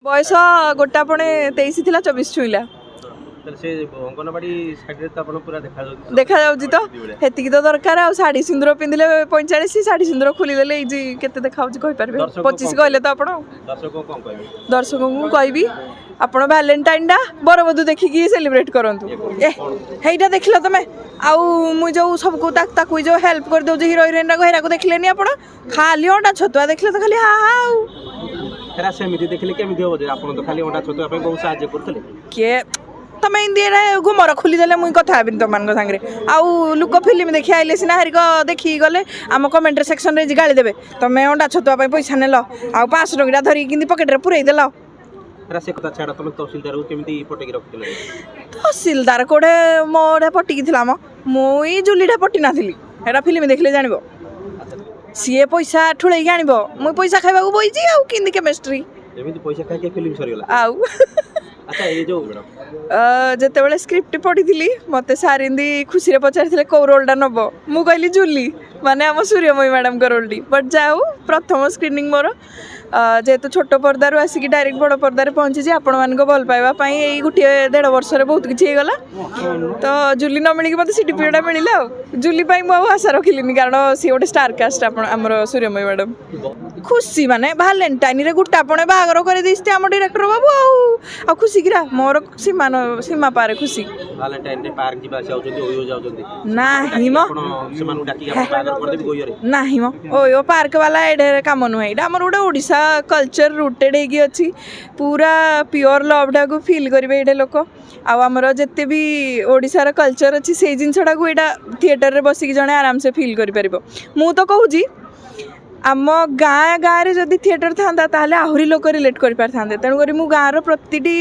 बयस गोटापणे 23 थिला 24 छुईला देखा जाउची तो हेतिकी तो दरकार आ साड़ी सिंदूर पिंदिले 45 साड़ी सिंदूर खोलीदेले इजी केते देखाउची कहि पारबे 25 कहले तो आपण दर्शक को कहबी आपण वैलेंटाइन डा बरबधु देखिकी सेलिब्रेट करंतु ए हेइटा देखला तमे आउ मु जो सबको ताकू जो हेल्प कर दउ जे हीरो हिरोइन को हेरा को देखलेनी आपण खाली ओंडा छतुआ देखले तो खाली हा हा हेरा सेमिति देखले केमिति हो जे आपण तो खाली ओंडा छतुआ पे बहुत सहायता करथले के तमें इंडिया घुमर खोलीदेले मुई कथा हेबिन तुम सागर आउ लुक फिल्म देखी आइले सिना हरिक देखी गले आम कमेंट सेक्शन रे गाड़ी देबे तमें अंडा छतुआ पैसा नेल आउ 500 टंका धरिक किंदी पॉकेट रे पुरई देल से कथा छाड़ा तुम तहसीलदार को केमिति पटकी रखथिले तहसीलदार कोडे मोडे पटकी थिला म मुई जुलीडा पटी नाथिली हेरा फिल्म देखले जानिबो सीए पैसा ठुळई आनिबो मुई पैसा खाइबा को बोइजी आउ किंदी केमिस्ट्री एमिति पैसा खाइ के फिल्म सरीगला आउ अच्छा ये जो जेते बेले स्क्रिप्ट पढ़ी थी मते सारिंदी खुशी रे पचारि कौ रोलटा नब मु कहली जूली माने आम सूर्यमयी मैडम का रोलटी बट जाऊ प्रथम स्क्रीनिंग मोर जेहेतु छोट पर्दार आसिक डायरेक्ट बड़ पर्दार पहुँची आपण मान भल पाइबा ये गोटे 1.5 वर्ष बहुत किसी होगला तो जूली न मिल मत सीटीपीटा मिलला जूली मुझे आशा रखिली कारण सी गोटे स्टार कास्ट आमर सूर्यमयी मैडम खुशी माने वैलेंटाइन रे गुटापणे बाहागर कर देइस्ते आम डायरेक्टर बाबू आ खुशी गिरा मोर सीमा पारे खुशी वैलेंटाइन रे पार्क जिबा जाउछन्ती ओयो जाउछन्ती नाही म सेमानु डाकी आप बाहागर कर देबी गोयरे नाही म ओयो पार्क वाला एडे काम नु एडा हमर गोटे ओडिसा कल्चर रुटेड हेगी अच्छी पूरा प्योर लवटा को फील करेंगे ये लोक आमर जिते भी ओडिशार कल्चर अच्छी से जिनटा को यहाँ थिएटर रे बसिक जड़े आराम से फील कर मु तो कहूँ आम गाँ गाँव में जदि थिएटर था ताहले आहरी लोक रिलेट कर पारे तेणुक मु गाँव प्रतिटी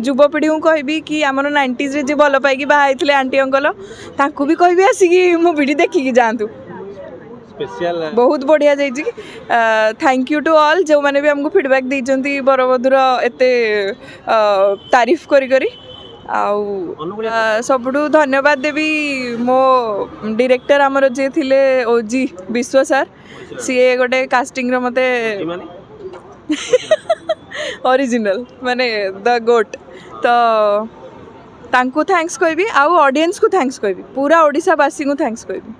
युवपीढ़ी को कहबी कि आमर 90s रे जे भल पाई बाहर आंटी अंकल ताकू भी कहबी आसिकी मुभिटी देखिकी जातु बहुत बढ़िया जाइए थैंक यू टू ऑल जो मैंने भी हमको फीडबैक देइचंती बरबधुर एते तारीफ करी करी आउ सबुठु धन्यवाद देवी मो डायरेक्टर आमर जे थिले ओजी विश्व सर सी गोटे कास्टिंग रो मते ओरिजिनल माने द गोट तो तांकु थैंक्स कहबी आउ ऑडियंस को थैंक्स कहबी पूरा ओडिशा वासी को थैंक्स कहबी।